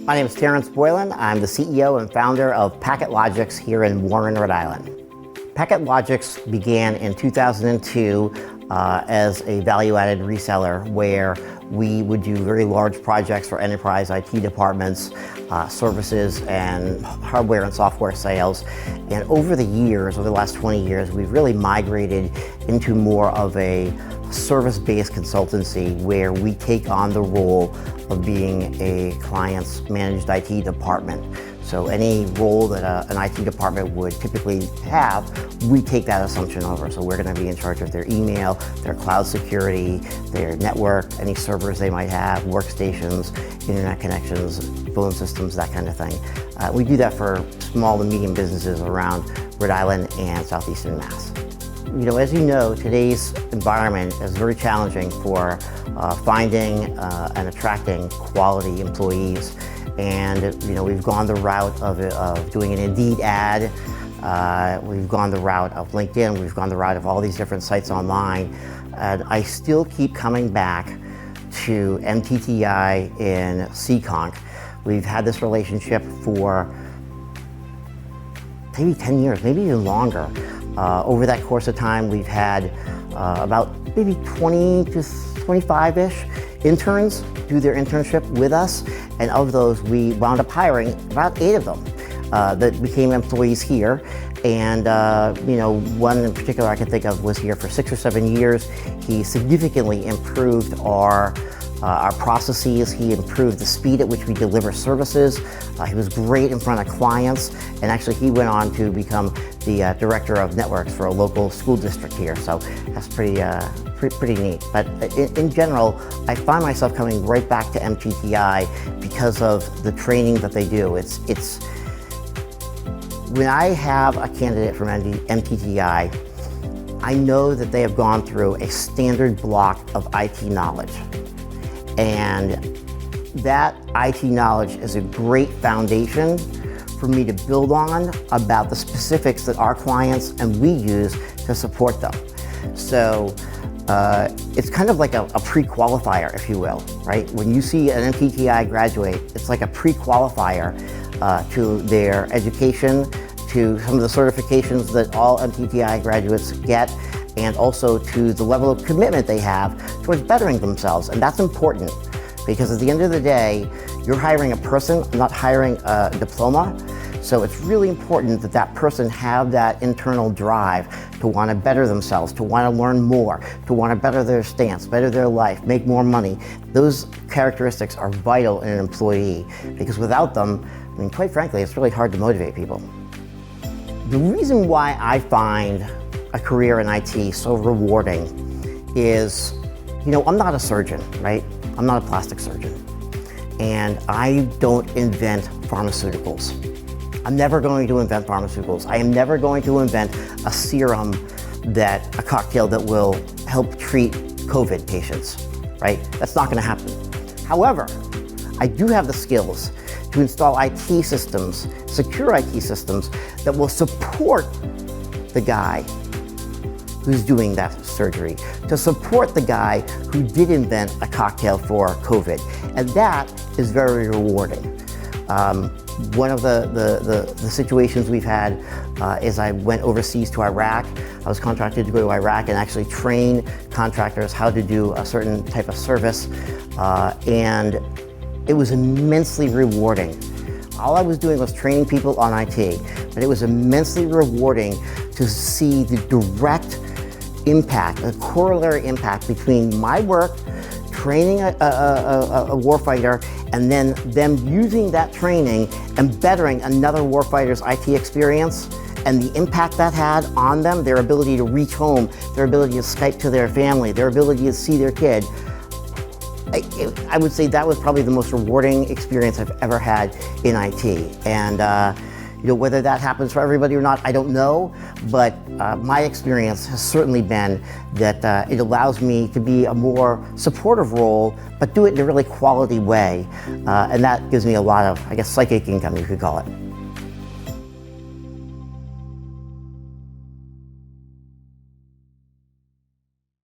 My name is Terrence Boylan. I'm the CEO and founder of PacketLogix here in Warren, Rhode Island. PacketLogix began in 2002 as a value-added reseller where we would do very large projects for enterprise IT departments, services and hardware and software sales. And over the years, over the last 20 years, we've really migrated into more of a service-based consultancy where we take on the role of being a client's managed IT department. So any role that an IT department would typically have, we take that assumption over. So we're going to be in charge of their email, their cloud security, their network, any servers they might have, workstations, internet connections, phone systems, that kind of thing. We do that for small to medium businesses around Rhode Island and southeastern Mass. As you know, today's environment is very challenging for finding and attracting quality employees. And we've gone the route of doing an Indeed ad. We've gone the route of LinkedIn. We've gone the route of all these different sites online. And I still keep coming back to MTTI in Seekonk. We've had this relationship for maybe 10 years, maybe even longer. Over that course of time, we've had about maybe 20 to 25-ish interns do their internship with us, and of those we wound up hiring about 8 of them that became employees here. And one in particular I can think of was here for 6 or 7 years. He significantly improved our processes. He improved the speed at which we deliver services. He was great in front of clients, and actually he went on to become the director of networks for a local school district here. So that's pretty neat. But in general, I find myself coming right back to MTTI because of the training that they do. It's when I have a candidate from MTTI, I know that they have gone through a standard block of IT knowledge. And that IT knowledge is a great foundation for me to build on about the specifics that our clients and we use to support them. So it's kind of like a pre-qualifier, if you will, right? When you see an MTTI graduate, it's like a pre-qualifier to their education, to some of the certifications that all MTTI graduates get, and also to the level of commitment they have towards bettering themselves. And that's important because at the end of the day, you're hiring a person, not hiring a diploma. So it's really important that that person have that internal drive to want to better themselves, to want to learn more, to want to better their stance, better their life, make more money. Those characteristics are vital in an employee because without them, quite frankly, it's really hard to motivate people. The reason why I find a career in IT so rewarding is, I'm not a surgeon, right? I'm not a plastic surgeon. And I don't invent pharmaceuticals. I'm never going to invent pharmaceuticals. I am never going to invent a serum a cocktail that will help treat COVID patients, right? That's not going to happen. However, I do have the skills to install IT systems, secure IT systems that will support the guy who's doing that surgery, to support the guy who did invent a cocktail for COVID. And that is very rewarding. One of the situations we've had is I went overseas to Iraq. I was contracted to go to Iraq and actually train contractors how to do a certain type of service. And it was immensely rewarding. All I was doing was training people on IT, but it was immensely rewarding to see the direct impact, a corollary impact between my work, training a warfighter, and then them using that training and bettering another warfighter's IT experience, and the impact that had on them, their ability to reach home, their ability to Skype to their family, their ability to see their kid. I would say that was probably the most rewarding experience I've ever had in IT. And whether that happens for everybody or not, I don't know, but my experience has certainly been that it allows me to be a more supportive role, but do it in a really quality way. And that gives me a lot of, psychic income, you could call it.